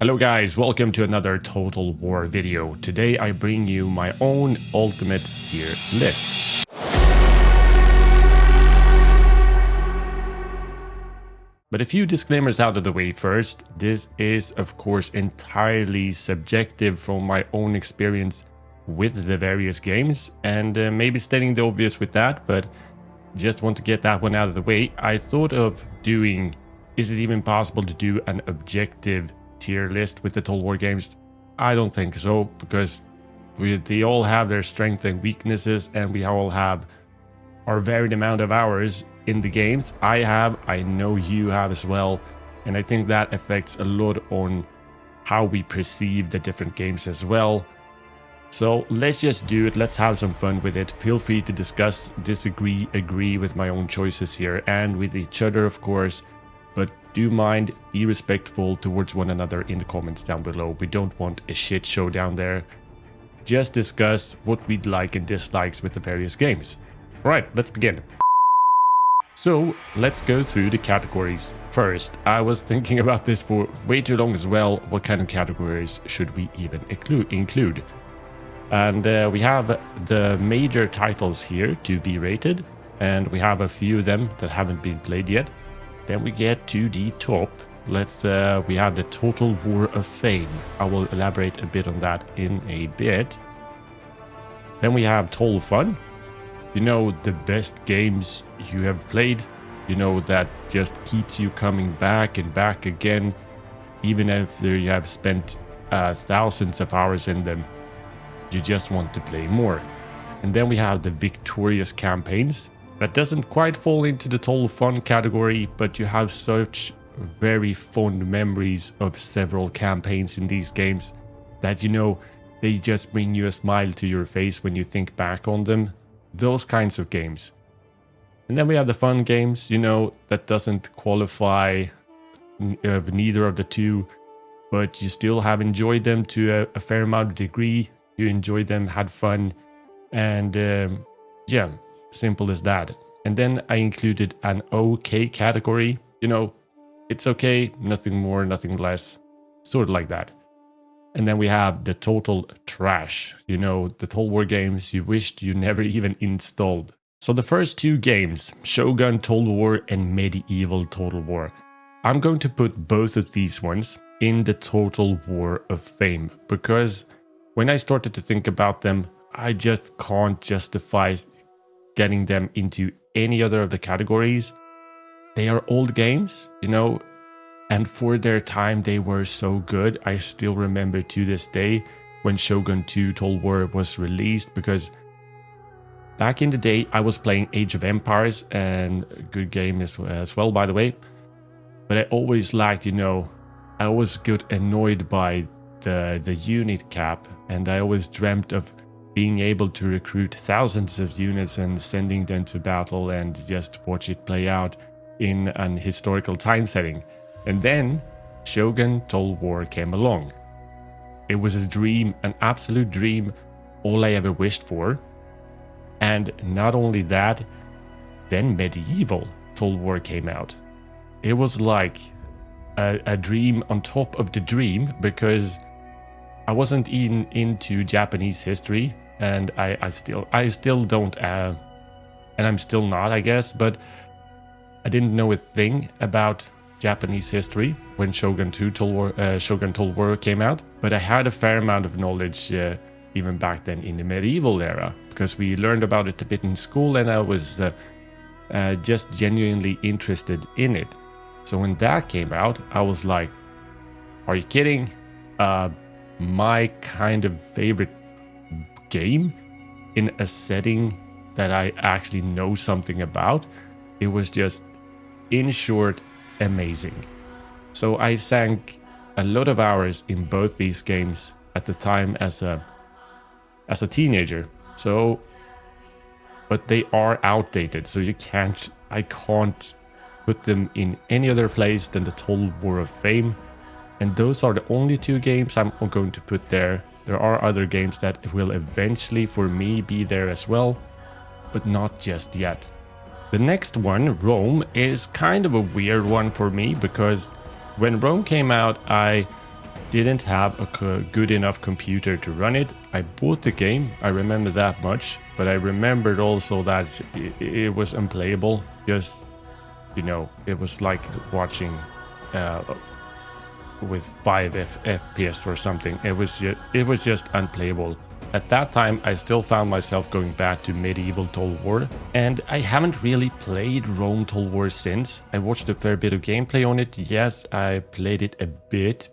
Hello guys, welcome to another Total War video. Today I bring you my own ultimate tier list. But a few disclaimers out of the way first. This is of course entirely subjective from my own experience with the various games, and maybe stating the obvious with that, but just want to get that one out of the way. I thought of doing, is it even possible to do an objective tier list with the Total War games? I don't think so, because they all have their strengths and weaknesses, and we all have our varied amount of hours in the games. I know you have as well, and I think that affects a lot on how we perceive the different games as well. So let's just do it, let's have some fun with it. Feel free to discuss, disagree, agree with my own choices here, and with each other of course. But do mind, be respectful towards one another in the comments down below. We don't want a shit show down there. Just discuss what we'd like and dislikes with the various games. Alright, let's begin. So, let's go through the categories first. I was thinking about this for way too long as well. What kind of categories should we even include? And we have the major titles here to be rated. And we have a few of them that haven't been played yet. Then we get to the top. We have the Total War of Fame. I will elaborate a bit on that in a bit. Then we have Total Fun. You know, the best games you have played. You know, that just keeps you coming back and back again. Even if you have spent thousands of hours in them. You just want to play more. And then we have the Victorious Campaigns. That doesn't quite fall into the Total Fun category, but you have such very fond memories of several campaigns in these games that, you know, they just bring you a smile to your face when you think back on them. Those kinds of games. And then we have the fun games, you know, that doesn't qualify of neither of the two, but you still have enjoyed them to a fair amount of degree. You enjoyed them, had fun, and yeah. Simple as that. And then I included an okay category. You know, it's okay, nothing more, nothing less. Sort of like that. And then we have the total trash. You know, the Total War games you wished you never even installed. So the first two games, Shogun Total War and Medieval Total War. I'm going to put both of these ones in the Total War of Fame. Because when I started to think about them, I just can't justify getting them into any other of the categories. They are old games, you know, and for their time they were so good. I still remember to this day when Shogun 2 Total War was released, because back in the day I was playing Age of Empires, and a good game as well, by the way. But I always liked, you know, I always got annoyed by the unit cap, and I always dreamt of being able to recruit thousands of units and sending them to battle and just watch it play out in an historical time setting. And then Shogun Total War came along. It was a dream, an absolute dream, all I ever wished for. And not only that, then Medieval Total War came out. It was like a dream on top of the dream, because I wasn't even into Japanese history, and I still don't, and I'm still not, I guess, but I didn't know a thing about Japanese history when Shogun Total War came out, but I had a fair amount of knowledge even back then in the medieval era, because we learned about it a bit in school, and I was just genuinely interested in it. So when that came out, I was like, are you kidding? My kind of favorite game in a setting that I actually know something about. It was just, in short, amazing. So I sank a lot of hours in both these games at the time as a teenager. So, but they are outdated, so I can't put them in any other place than the Total War of Fame. And those are the only two games I'm going to put there. There are other games that will eventually, for me, be there as well, but not just yet. The next one, Rome, is kind of a weird one for me, because when Rome came out, I didn't have a good enough computer to run it. I bought the game, I remember that much, but I remembered also that it was unplayable. Just, you know, it was like watching with 5 FPS or something. It was just unplayable. At that time, I still found myself going back to medieval Total War, and I haven't really played Rome Total War since. I watched a fair bit of gameplay on it. Yes, I played it a bit,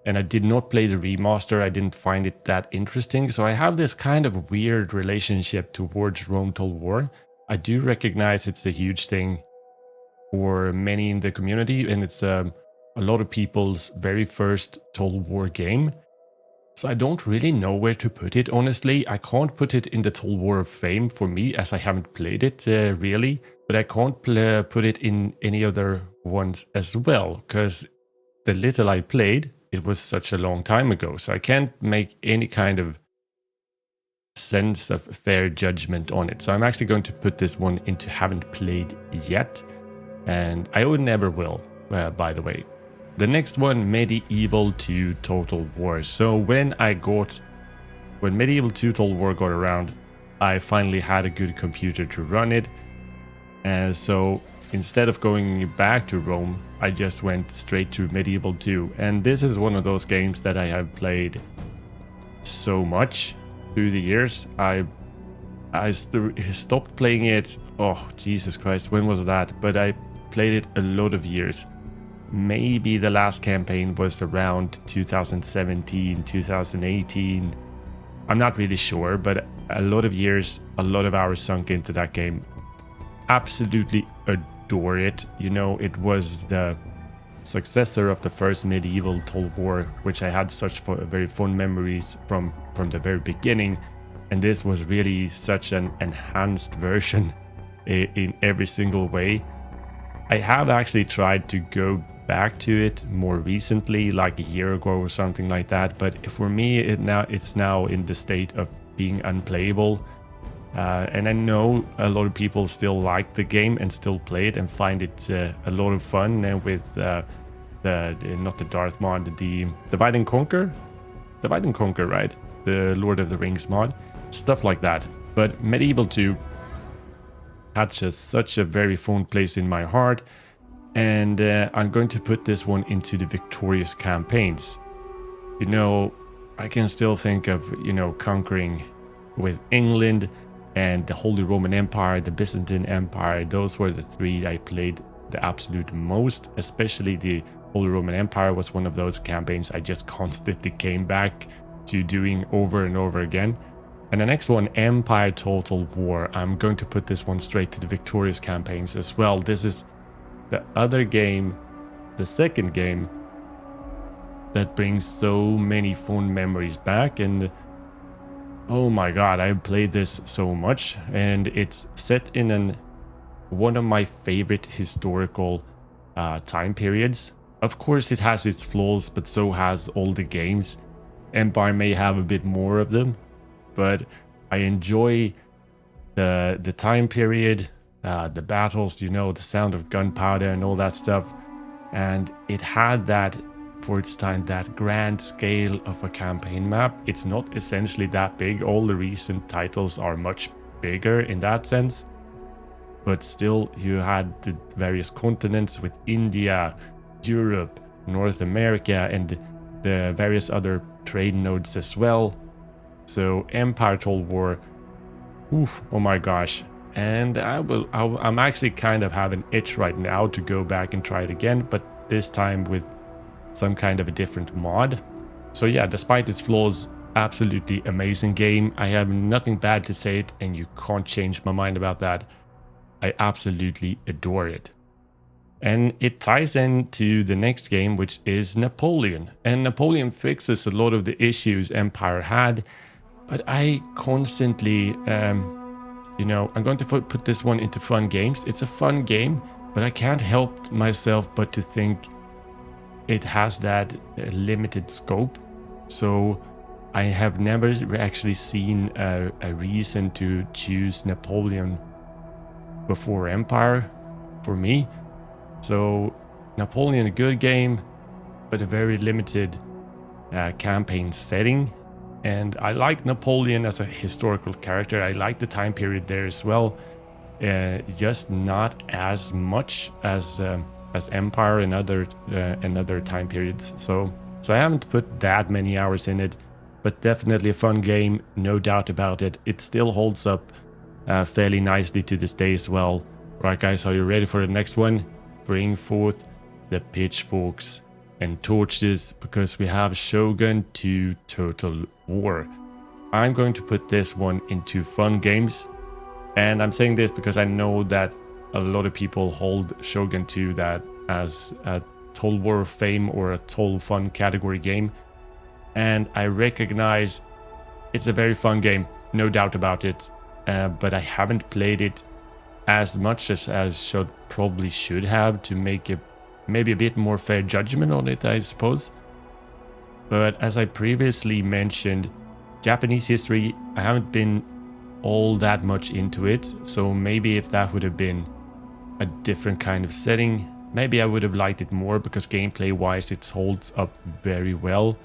and I did not play the remaster. I didn't find it that interesting, so I have this kind of weird relationship towards Rome Total War. I do recognize it's a huge thing for many in the community, and it's a lot of people's very first Total War game. So I don't really know where to put it, honestly. I can't put it in the Total War of Fame for me, as I haven't played it really. But I can't put it in any other ones as well, because the little I played, it was such a long time ago. So I can't make any kind of sense of fair judgment on it. So I'm actually going to put this one into haven't played yet. And I would never will, by the way. The next one, Medieval 2 Total War. So when Medieval 2 Total War got around, I finally had a good computer to run it. And so instead of going back to Rome, I just went straight to Medieval 2. And this is one of those games that I have played so much through the years. I stopped playing it, oh Jesus Christ, when was that? But I played it a lot of years. Maybe the last campaign was around 2017, 2018. I'm not really sure, but a lot of years, a lot of hours sunk into that game. Absolutely adore it. You know, it was the successor of the first medieval Total War, which I had such very fond memories from the very beginning. And this was really such an enhanced version in every single way. I have actually tried to go back to it more recently, like a year ago or something like that, but for me it's now in the state of being unplayable. And I know a lot of people still like the game and still play it and find it a lot of fun, and with not the Darth mod, the Divide and Conquer, right? The Lord of the Rings mod, stuff like that. But Medieval 2 had just such a very fond place in my heart, and I'm going to put this one into the victorious campaigns. You know, I can still think of, you know, conquering with England and the Holy Roman Empire, the Byzantine Empire. Those were the three I played the absolute most. Especially the Holy Roman Empire was one of those campaigns I just constantly came back to doing over and over again. And the next one, Empire Total War. I'm going to put this one straight to the victorious campaigns as well. This is the other game, the second game, that brings so many fond memories back. And oh my god, I played this so much, and it's set in one of my favorite historical time periods. Of course it has its flaws, but so has all the games. Empire may have a bit more of them, but I enjoy the time period, the battles, you know, the sound of gunpowder and all that stuff. And it had that, for its time, that grand scale of a campaign map. It's not essentially that big. All the recent titles are much bigger in that sense. But still, you had the various continents with India, Europe, North America, and the various other trade nodes as well. So Empire Total War, oof, oh my gosh. And I'm actually kind of have an itch right now to go back and try it again, but this time with some kind of a different mod. So yeah, despite its flaws, absolutely amazing game. I have nothing bad to say it, and you can't change my mind about that. I absolutely adore it. And it ties into the next game, which is Napoleon. And Napoleon fixes a lot of the issues Empire had, but I constantly, you know, I'm going to put this one into fun games. It's a fun game, but I can't help myself but to think it has that limited scope. So I have never actually seen a reason to choose Napoleon before Empire for me. So Napoleon, a good game, but a very limited campaign setting. And I like Napoleon as a historical character. I like the time period there as well. Just not as much as Empire and other time periods. So I haven't put that many hours in it, but definitely a fun game, no doubt about it. It still holds up fairly nicely to this day as well. Right, guys, are you ready for the next one? Bring forth the pitchforks and torches, because we have Shogun 2 Total War. I'm going to put this one into fun games, and I'm saying this because I know that a lot of people hold Shogun 2 that as a Total War of fame or a total fun category game, and I recognize it's a very fun game, no doubt about it, but I haven't played it as much as probably should have to make a maybe a bit more fair judgment on it, I suppose. But as I previously mentioned, Japanese history, I haven't been all that much into it, so maybe if that would have been a different kind of setting, maybe I would have liked it more, because gameplay wise it holds up very well.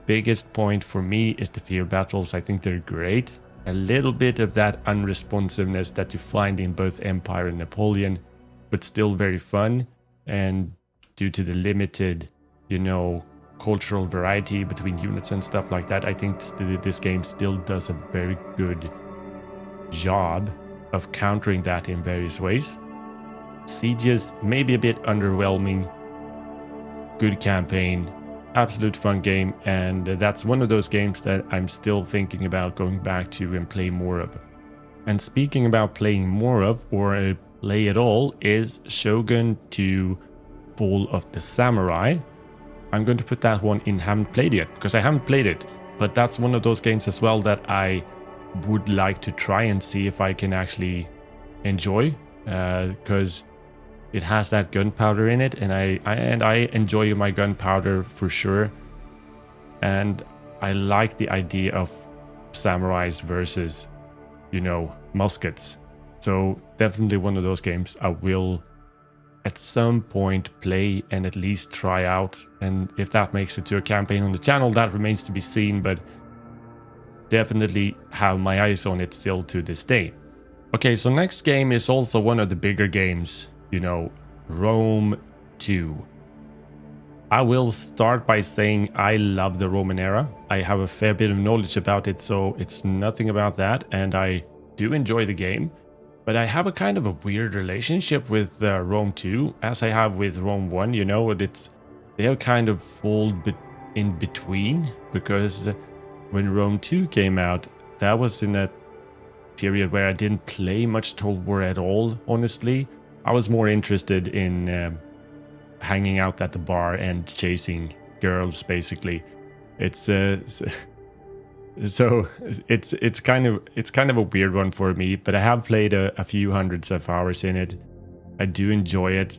Biggest point for me is the field battles. I think they're great. A little bit of that unresponsiveness that you find in both Empire and Napoleon, but still very fun. And due to the limited, cultural variety between units and stuff like that, I think this game still does a very good job of countering that in various ways. Sieges, maybe a bit underwhelming. Good campaign, absolute fun game, and that's one of those games that I'm still thinking about going back to and play more of. And speaking about playing more of, or play at all, is Shogun 2 Fall of the Samurai. I'm going to put that one in haven't played yet, because I haven't played it, but that's one of those games as well that I would like to try and see if I can actually enjoy, because it has that gunpowder in it, and I enjoy my gunpowder for sure, and I like the idea of samurais versus muskets. So definitely one of those games I will at some point play and at least try out, and if that makes it to a campaign on the channel, that remains to be seen, but definitely have my eyes on it still to this day. Okay, so next game is also one of the bigger games, Rome 2. I will start by saying I love the Roman era. I have a fair bit of knowledge about it, so it's nothing about that, and I do enjoy the game. But I have a kind of a weird relationship with Rome 2, as I have with Rome 1, they are kind of fall in between, because when Rome 2 came out, that was in a period where I didn't play much Total War at all, honestly. I was more interested in hanging out at the bar and chasing girls, basically. So it's kind of a weird one for me, but I have played a few hundreds of hours in it. I do enjoy it,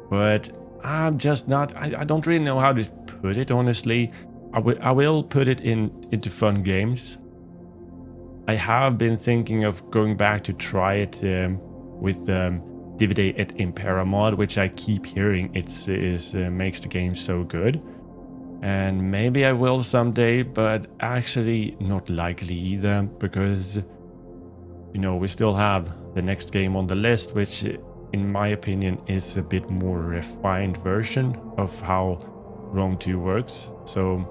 but I'm just not. I don't really know how to put it, honestly. I will put it into fun games. I have been thinking of going back to try it with Divide et Impera mod, which I keep hearing makes the game so good. And maybe I will someday, but actually not likely either, because, we still have the next game on the list, which in my opinion is a bit more refined version of how Rome 2 works. So,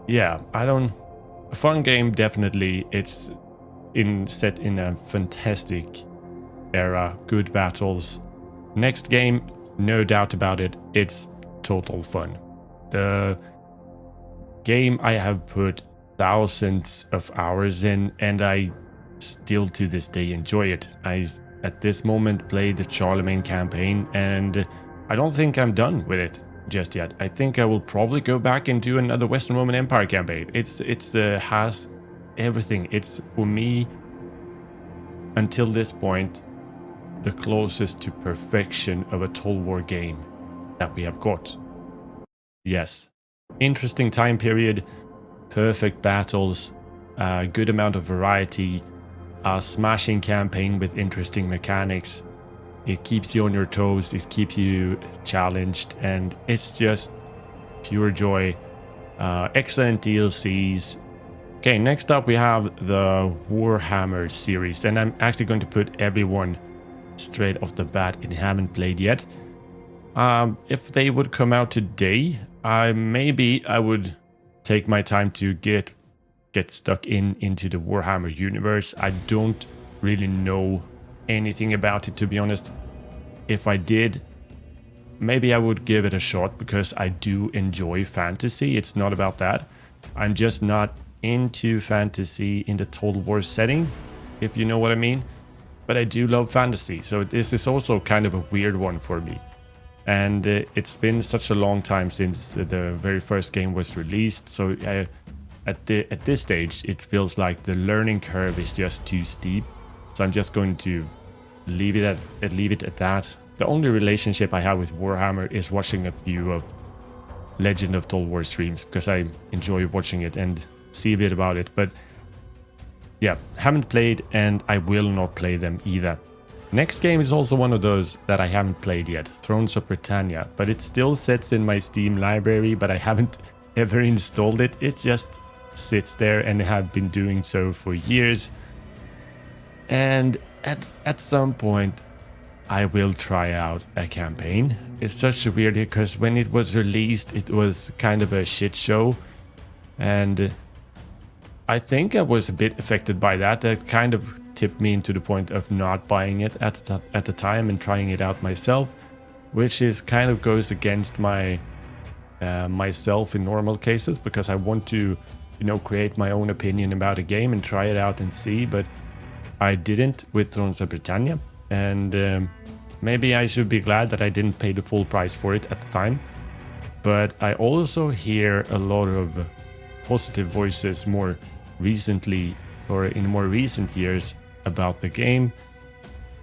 yeah, a fun game, definitely. It's set in a fantastic era, good battles. Next game, no doubt about it, it's total fun. The game I have put thousands of hours in, and I still to this day enjoy it. I at this moment play the Charlemagne campaign, and I don't think I'm done with it just yet. I think I will probably go back and do another Western Roman Empire campaign. It's has everything. It's, for me, until this point, the closest to perfection of a Total War game that we have got. Yes, interesting time period, perfect battles, a good amount of variety, a smashing campaign with interesting mechanics. It keeps you on your toes, it keeps you challenged, and it's just pure joy. Excellent DLCs. Okay, next up we have the Warhammer series, and I'm actually going to put everyone straight off the bat and haven't played yet. If they would come out today, maybe I would take my time to get stuck into the Warhammer universe. I don't really know anything about it, to be honest. If I did, maybe I would give it a shot because I do enjoy fantasy. It's not about that. I'm just not into fantasy in the Total War setting, if you know what I mean. But I do love fantasy, so this is also kind of a weird one for me. And it's been such a long time since the very first game was released, so at this stage it feels like the learning curve is just too steep. So I'm just going to leave it at that. The only relationship I have with Warhammer is watching a few of Legend of Total War streams, because I enjoy watching it and see a bit about it. But yeah, haven't played, and I will not play them either. Next game is also one of those that I haven't played yet, Thrones of Britannia, but it still sits in my Steam library, but I haven't ever installed it. It just sits there and have been doing so for years. And at some point I will try out a campaign. It's such a weird, because when it was released it was kind of a shit show, and I think I was a bit affected by that. That kind of tipped me into the point of not buying it at the time and trying it out myself, which is kind of goes against my myself in normal cases, because I want to, you know, create my own opinion about a game and try it out and see. But I didn't with Thrones of Britannia, and maybe I should be glad that I didn't pay the full price for it at the time. But I also hear a lot of positive voices more recently, or in more recent years, about the game.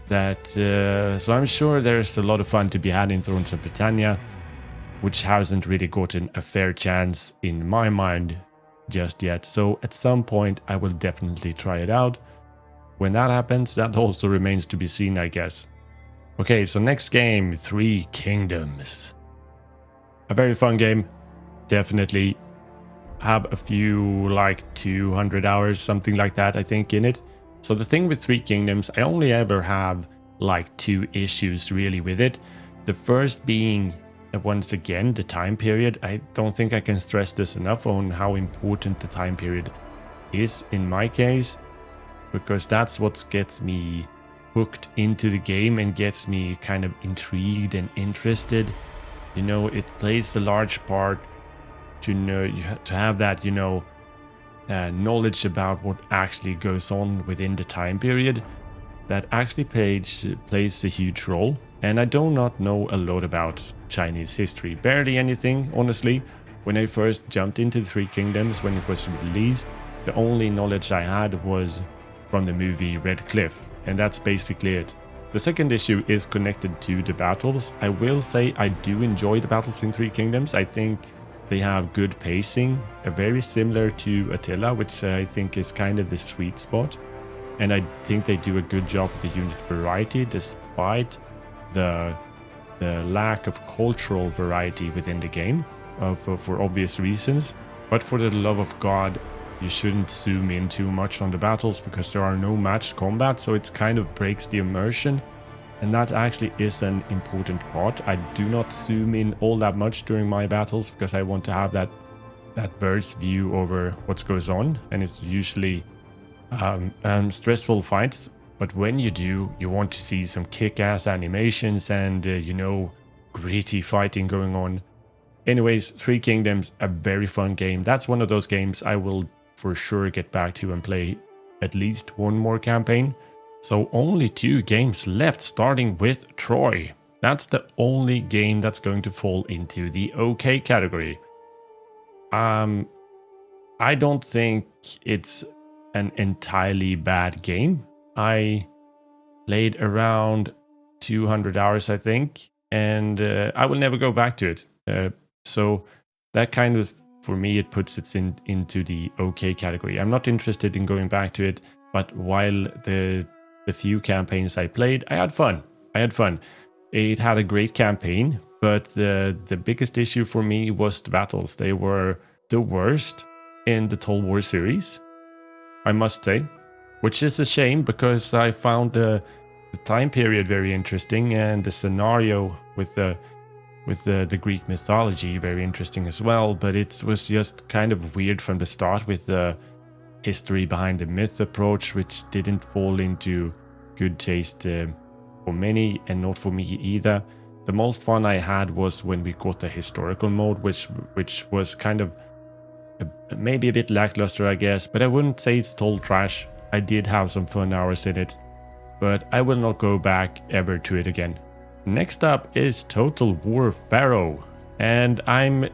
That so I'm sure there's a lot of fun to be had in Thrones of Britannia, which hasn't really gotten a fair chance in my mind just yet. So at some point I will definitely try it out. When that happens, that also remains to be seen, I guess. Okay, so next game, Three Kingdoms. A very fun game, definitely. Have a few, like 200 hours, something like that, I think, in it. So the thing with Three Kingdoms, I only ever have like 2 issues really with it. The first being, once again, the time period. I don't think I can stress this enough on how important the time period is in my case, because that's what gets me hooked into the game and gets me kind of intrigued and interested. You know, it plays a large part to know, you have to have that, you know, knowledge about what actually goes on within the time period. That actually plays a huge role. And I do not know a lot about Chinese history, barely anything, honestly. When I first jumped into the Three Kingdoms when it was released, the only knowledge I had was from the movie Red Cliff, and that's basically it. The second issue is connected to the battles. I will say I do enjoy the battles in Three Kingdoms. I think they have good pacing, very similar to Attila, which I think is kind of the sweet spot. And I think they do a good job with the unit variety, despite the lack of cultural variety within the game, for obvious reasons. But for the love of God, you shouldn't zoom in too much on the battles, because there are no matched combat, so it kind of breaks the immersion. And that actually is an important part. I do not zoom in all that much during my battles, because I want to have that bird's view over what goes on. And it's usually stressful fights. But when you do, you want to see some kick-ass animations and, you know, gritty fighting going on. Anyways, Three Kingdoms, a very fun game. That's one of those games I will for sure get back to and play at least one more campaign. So only 2 games left, starting with Troy. That's the only game that's going to fall into the okay category. I don't think it's an entirely bad game. I played around 200 hours, I think, and I will never go back to it. So that kind of, for me, it puts it into the okay category. I'm not interested in going back to it, but while the few campaigns I played, I had fun. It had a great campaign, But the biggest issue for me was the battles. They were the worst in the Total War series, I must say, which is a shame because I found the time period very interesting and the scenario with the Greek mythology very interesting as well. But it was just kind of weird from the start with the history behind the myth approach, which didn't fall into good taste for many and not for me either. The most fun I had was when we got the historical mode, which was kind of maybe a bit lackluster, I guess, but I wouldn't say it's total trash. I did have some fun hours in it, but I will not go back ever to it again. Next up is Total War Pharaoh, and I'm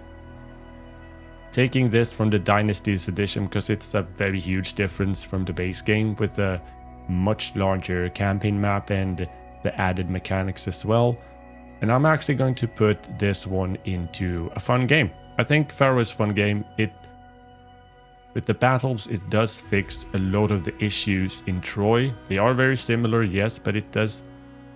taking this from the Dynasties edition because it's a very huge difference from the base game with a much larger campaign map and the added mechanics as well. And I'm actually going to put this one into a fun game. I think Pharaoh is a fun game. With the battles, it does fix a lot of the issues in Troy. They are very similar, yes, but it does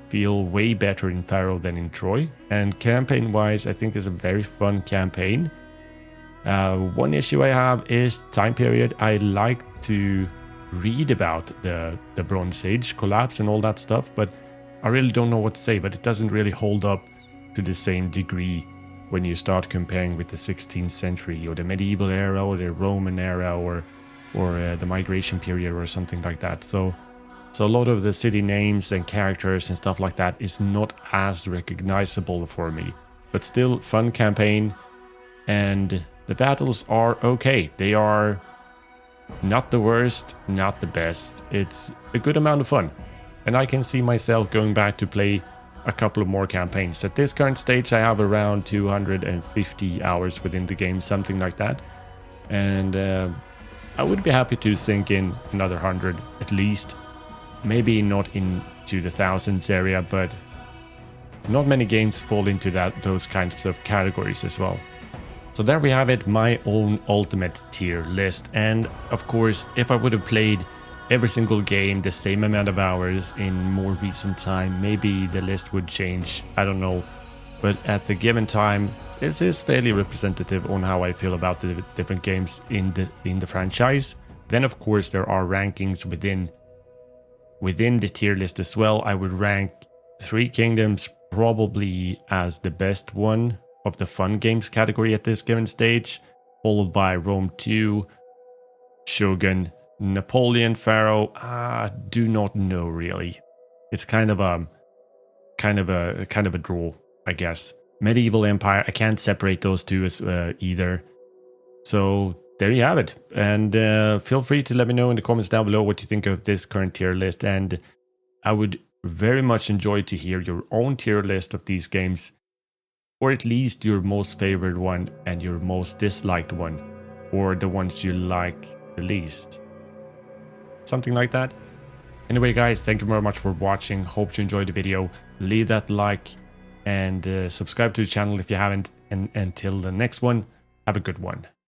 feel way better in Pharaoh than in Troy. And campaign-wise, I think it's a very fun campaign. One issue I have is time period. I like to read about the Bronze Age collapse and all that stuff, but I really don't know what to say. But it doesn't really hold up to the same degree when you start comparing with the 16th century or the medieval era or the Roman era or the migration period or something like that. So a lot of the city names and characters and stuff like that is not as recognizable for me. But still, fun campaign, and the battles are okay. They are not the worst, not the best. It's a good amount of fun. And I can see myself going back to play a couple of more campaigns. At this current stage, I have around 250 hours within the game, something like that. And I would be happy to sink in another 100 at least. Maybe not into the thousands area, but not many games fall into those kinds of categories as well. So there we have it, my own ultimate tier list. And of course, if I would have played every single game the same amount of hours in more recent time, maybe the list would change. I don't know. But at the given time, this is fairly representative on how I feel about the different games in the franchise. Then of course there are rankings within the tier list as well. I would rank Three Kingdoms probably as the best one of the fun games category at this given stage, followed by Rome 2, Shogun, Napoleon, Pharaoh. Do not know really. It's kind of a draw, I guess. Medieval Empire, I can't separate those two as either. So there you have it. And feel free to let me know in the comments down below what you think of this current tier list. And I would very much enjoy to hear your own tier list of these games, or at least your most favorite one and your most disliked one, or the ones you like the least. Something like that. Anyway guys, thank you very much for watching. Hope you enjoyed the video. Leave that like and subscribe to the channel if you haven't. And until the next one, have a good one.